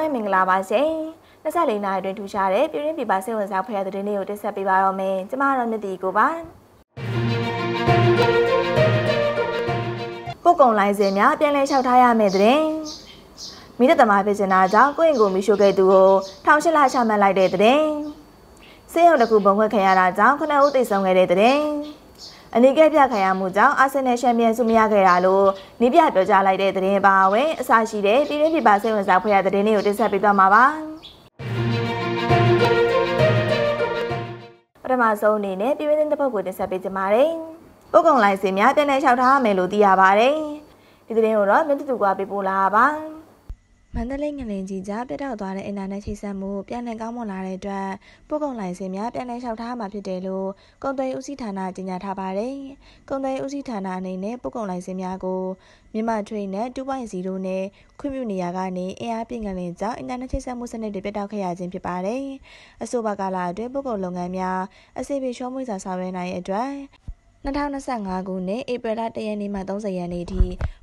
မဲမင်္ဂလာပါရှင်။24နာရီတွင်ထူးခြားတဲ့ပြည်တွင်းပြည်ပစိတ်ဝင်စားဖွယ်တဲ့သတင်းတွေကိုတင်ဆက်ပေးပါတော့မယ်။ကျွန်မတော့မြတ်တီကိုပါ။ပို့ကုန်လိုင်းစင်များပြန်လည်လျှောက်ထားရမယ့်သတင်း။မိသက်သမားဖြစ်စင်တာကြောင့်ကိုယ့်အိမ်ကိုမိရှို့ခဲ့သူကို18လချမှတ်လိုက်တဲ့သတင်း။ဆေးရုံတစ်ခုဘုံခွဲခံရတာကြောင့်9ဦးသေဆုံးခဲ့တဲ့သတင်း။အနီးကပ်ပြခံရမှုကြောင့်အာဆင်နယ်ချန်ပီယံဆုမရခဲ့တာလို့နီးပြပြောကြားလိုက်တဲ့သတင်းပါဝင်အစရှိတဲ့ပြည်တွင်းပြည်ပစိတ်ဝင်စားဖွယ်တဲ့သတင်းတွေကိုတင်ဆက်ပေးသွားမှာပါပထမဆုံးအနေနဲ့ပြည်တွင်းသတင်းတစ်ပုဒ်ကိုတင်ဆက်ပေးကြပါမယ်။ပို့ကုန်လိုင်းစင်များပြန်လည်လျှောက်ထားရမယ်လို့သိရပါတယ်။ဒီသတင်းကိုတော့မြတ်တူကပေးပို့လာပါမန္တလေးငလင်ကြီးကြားပြတ်တောက်သွားတဲ့အင်တာနက်ချိတ်ဆက်မှုပြန်လည်ကောင်းမွန်လာတဲ့အတွက်ပို့ကုန်လိုင်းစင်များပြန်လည်လျှောက်ထားမှာဖြစ်တယ်လို့ကုန်သွယ်ရေးဦးစီးဌာနကြေညာထားပါတယ်။ကုန်သွယ်ရေးဦးစီးဌာနအနေနဲ့ပို့ကုန်လိုင်းစင်များကိုမြန်မာထရိတ်နဲ့ 2.0 နဲ့ခွင့်ပြုနေရကနေအင်အားပြည့်ငလင်ကြောင့်အင်တာနက်ချိတ်ဆက်မှုစနစ်တွေပြတ်တောက်ခဲ့ရခြင်းဖြစ်ပါတယ်။အဆိုပါကာလအတွင်းပို့ကုန်လုပ်ငန်းများအစီအပြေချောမွေ့စွာဆောင်ရွက်နိုင်တဲ့အတွက်2025ခုနှစ်ဧပြီလ1ရက်နေ့မှ30ရက်နေ့ထိ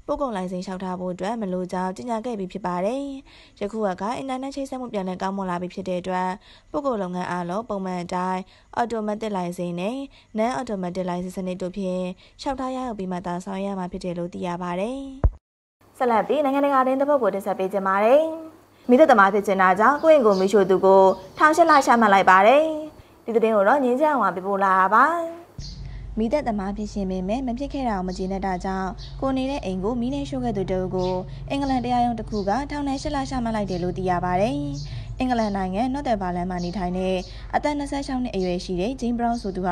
ပို့ကုန်လိုင်စင်လျှောက်ထားဖို့အတွက်မလိုကြောင်းကြေညာခဲ့ပြီးဖြစ်ပါတယ်။ယခုကအင်တာနက်ချိတ်ဆက်မှုပြန်လည်ကောင်းမွန်လာပြီဖြစ်တဲ့အတွက်ပို့ကုန်လုပ်ငန်းအားလုံးပုံမှန်အတိုင်း automatic လိုင်စင်နဲ့ non automatic လိုင်စင်စနစ်တို့ဖြင့်လျှောက်ထားရပြီးမှသာဆောင်ရွက်ရမှာဖြစ်တယ်လို့သိရပါတယ်။ဆက်လက်ပြီးနိုင်ငံတကာသတင်းတစ်ပုဒ်ကိုတင်ဆက်ပေးကြပါမယ်။မိသက်သမားဖြစ်ခြင်းတာကြောင့်ကိုယ့်အိမ်ကိုမိရှို့သူကို18လချမှတ်လိုက်ပါတယ်။ဒီသတင်းကိုတော့ငင်းချအောင်ပြပို့လာပါမိသက်သမားဖြစ်ရှင်ပေမဲ့မဖြစ်ခဲ့တာကိုမကျေနပ်တာကြောင့်ကိုနေတဲ့အိမ်ကိုမိနဲ့ရှို့ခဲ့သူတအုပ်ကိုအင်္ဂလန်တရားရုံးတစ်ခုကထောင်နဲ့8လချမှတ်လိုက်တယ်လို့သိရပါတယ်။အင်္ဂလန်နိုင်ငံနော့တယ်ဘာလန်မှာနေထိုင်တဲ့အသက်26နှစ်အရွယ်ရှိတဲ့ဂျိမ်းဘရောင်းဆိုသူဟ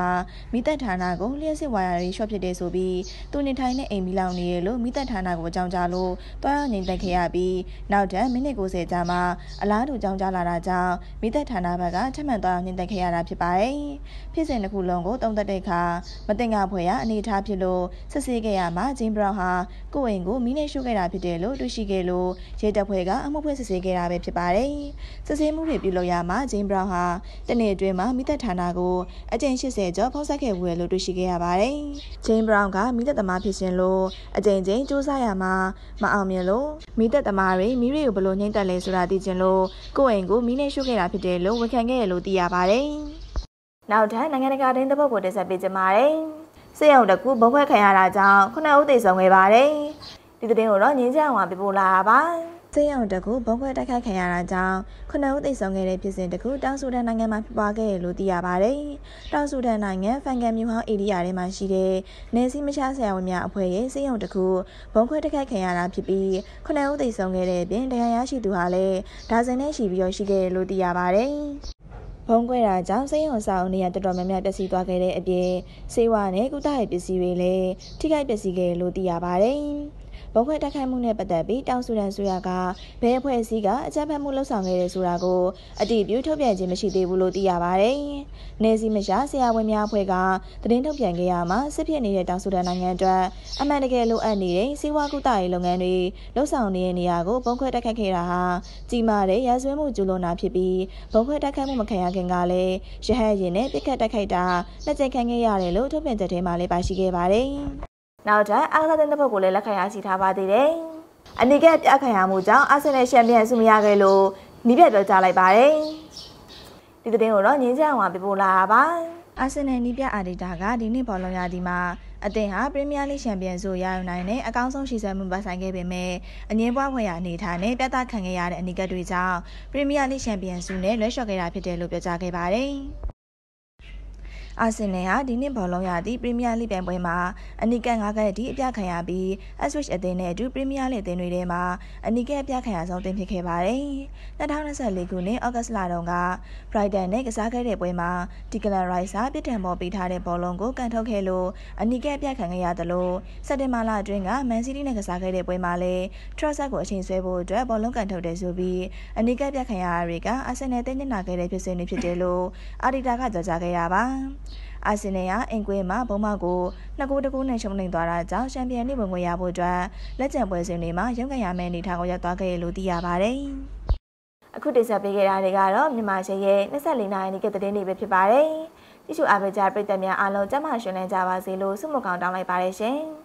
ာမိသက်ဌာနကိုလျှက်စစ်ဝါယာတွေရှော့ဖြစ်တယ်ဆိုပြီးသူနေထိုင်တဲ့အိမ်မီလောင်နေရလို့မိသက်ဌာနကိုအကြောင်းကြားလို့တွားရောက်ငြိမ်သက်ခဲ့ရပြီးနောက်ထပ်မိနစ်90ကြာမှအလားတူအကြောင်းကြားလာတာကြောင့်မိသက်ဌာနဘက်ကထပ်မံတွားရောက်ငြိမ်သက်ခဲ့ရတာဖြစ်ပါတယ်။ဖြစ်စဉ်တစ်ခုလုံးကိုတုံးသက်တဲ့အခါမတင်ငါဖွယ်ရအနေထားဖြစ်လို့စစ်ဆေးခဲ့ရမှာဂျိမ်းဘရောင်းဟာကိုယ့်အိမ်ကိုမိနဲ့ရှို့ခဲ့တာဖြစ်တယ်လို့တွေ့ရှိခဲ့လို့ရဲတပ်ဖွဲ့ကအမှုဖွင့်စစ်ဆေးခဲ့တာပဲဖြစ်ပါတယ်။စစ်ဆေးမှုတွေပြုလုပ်ရမှာဂျိမ်းဘရောင်းဟာတနေ့အတွင်းမှာမိသက်ဌာနကိုအကြိမ်80ကျော်ဖုံးဆက်ခဲ့ဘူးလို့တွေ့ရှိခဲ့ရပါတယ်။ဂျိမ်းဘရောင်းကမိသက်သမားဖြစ်ရှင်လို့အကြိမ်ကြိမ်စူးစမ်းရမှာမအောင်မြင်လို့မိသက်သမားတွေမိတွေကိုဘလို့နှိမ့်တက်လဲဆိုတာသိချင်လို့ကိုယ့်အိမ်ကိုမိနဲ့ရှို့ခဲ့တာဖြစ်တယ်လို့ဝန်ခံခဲ့ရလို့သိရပါတယ်။နောက်ထပ်နိုင်ငံတကာသတင်းတစ်ပုဒ်ကိုတင်ဆက်ပေးကြပါမယ်။စစ်ရုံတစ်ခုဘုံခွဲခံရတာကြောင့်9ဦးသေဆုံးခဲ့ပါတယ်။ဒီသတင်းကိုတော့ငင်းချအောင်ပြပို့လာပါဆေးရုံတစ်ခုဘုံခွဲတိုက်ခိုက်ခံရတာကြောင့်9ဦးသေဆုံးခဲ့တဲ့ဖြစ်စဉ်တစ်ခုတောင်ဆူဒန်နိုင်ငံမှာဖြစ်ပွားခဲ့တယ်လို့သိရပါတယ်။တောင်ဆူဒန်နိုင်ငံဖန်ကန်မြို့ဟောင်းဧရိယာထဲမှာရှိတဲ့နေစီမရှားဆရာဝန်များအဖွဲ့ရဲ့ဆေးရုံတစ်ခုဘုံခွဲတိုက်ခိုက်ခံရတာဖြစ်ပြီး9ဦးသေဆုံးခဲ့တဲ့အပြင်ဒဏ်ရာရရှိသူဟာလည်းဒါဇင်နဲ့ရှိပြီးရှိခဲ့တယ်လို့သိရပါတယ်။ဘုံခွဲတာကြောင့်ဆေးရုံဆောင်နေရတော်တော်များများပျက်စီးသွားခဲ့တဲ့အပြင်ဆေးဝါးနဲ့ကုသရေးပစ္စည်းတွေလည်းထိခိုက်ပျက်စီးခဲ့တယ်လို့သိရပါတယ်။ဘုံခွဲတိုက်ခိုက်မှုနဲ့ပတ်သက်ပြီးတောင်ဆူဒန်ဆိုရကဘယ်အဖွဲ့အစည်းကအကြမ်းဖက်မှုလှုပ်ဆောင်ခဲ့တယ်ဆိုတာကိုအတည်ပြုထုတ်ပြန်ခြင်းမရှိသေးဘူးလို့သိရပါတယ်။နေစီမရှာဆရာဝန်များအဖွဲ့ကသတင်းထုတ်ပြန်ခဲ့ရမှာစစ်ဖြစ်နေတဲ့တောင်ဆူဒန်နိုင်ငံအတွက်အမှန်တကယ်လိုအပ်နေတဲ့စီးပွားကုသရေးလုပ်ငန်းတွေလှုပ်ဆောင်နေတဲ့နေရာကိုဘုံခွဲတိုက်ခိုက်ခဲ့တာဟာကြီးမားတဲ့ရာဇဝတ်မှုကျူးလွန်တာဖြစ်ပြီးဘုံခွဲတိုက်ခိုက်မှုမခံရခင်ကလည်းရဟတ်ယာဉ်နဲ့ပစ်ခတ်တိုက်ခိုက်တာလက်ကျန်ခံခဲ့ရတယ်လို့ထုတ်ပြန်ချက်ထဲမှာလည်းပါရှိခဲ့ပါတယ်။နောက်ထပ်အားကစားတဲ့တစ်ပုဒ်ကိုလည်းလက်ခံရရှိထားပါသေးတယ်။အနီးကပ်ပြခံရမှုကြောင့်အာဆင်နယ်ချန်ပီယံဆုမရခဲ့လို့နီးပြပြောကြားလိုက်ပါတယ်။ဒီသတင်းကိုတော့ငင်းချအောင်ပြပို့လာပါ။အာဆင်နယ်နီးပြအာဒီတာကဒီနှစ်ဘောလုံးရာသီမှာအသင်းဟာပရီးမီးယားလိချန်ပီယံဆုရယူနိုင်တဲ့အကောင်းဆုံးရှိစမှုပါဆိုင်ခဲ့ပေမဲ့အငင်းပွားဖွယ်ရာအနေထားနဲ့ပြသခံခဲ့ရတဲ့အနီးကပ်တွေကြောင့်ပရီးမီးယားလိချန်ပီယံဆုနဲ့လွှဲလျှော့ခဲ့တာဖြစ်တယ်လို့ပြောကြားခဲ့ပါတယ်။အာဆင်နယ်ဟာဒီနှစ်ဘောလုံးရာသီပရီးမီးယားလိပြိုင်ပွဲမှာအနီးကပ်9ကပ်အထိအပြခံရပြီး Ipswich အသင်းနဲ့အတူပရီးမီးယားလိအသင်းတွေထဲမှာအနီးကပ်အပြခံရဆုံးအသင်းဖြစ်ခဲ့ပါတယ်။2024ခုနှစ်ဩဂတ်လတုန်းက Brighton နဲ့ကစားခဲ့တဲ့ပွဲမှာဒီကလန်ရိုက်စာပြစ်ဒဏ်ပေါ်ပေးထားတဲ့ဘောလုံးကိုကန်ထုတ်ခဲ့လို့အနီးကပ်အပြခံခဲ့ရသလိုစက်တင်ဘာလအတွင်းကမန်စီးတီးနဲ့ကစားခဲ့တဲ့ပွဲမှာလည်း Trossard ကိုအချိန်ဆွဲဖို့အတွက်ဘောလုံးကန်ထုတ်တယ်ဆိုပြီးအနီးကပ်အပြခံရတာတွေကအာဆင်နယ်တင်းနေတာခဲ့တဲ့ဖြစ်စဉ်တွေဖြစ်တယ်လို့အာဒီတာကပြောကြားခဲ့ရပါအာဆင်နယ်ဟာအင်ကွေးမှာဘုံမောက်ကို2-1နဲ့ရှုံးနိမ့်သွားတာကြောင့်ချန်ပီယံလိဝင်ခွင့်ရဖို့အတွက်လက်ကျန်ပွဲစဉ်တွေမှာရုန်းကန်ရမယ့်အနေအထားကိုရောက်သွားခဲ့ရလို့သိရပါတယ်။အခုတင်ဆက်ပေးခဲ့တာတွေကတော့မြန်မာရှယ်ရဲ့24နာရီနေ့ကသတင်းတွေပဲဖြစ်ပါတယ်။ကြည့်ရှုအားပေးကြပရိသတ်များအားလုံးကျန်းမာရှင်လန်းကြပါစေလို့ဆုမွန်ကောင်းတောင်းလိုက်ပါတယ်ရှင်။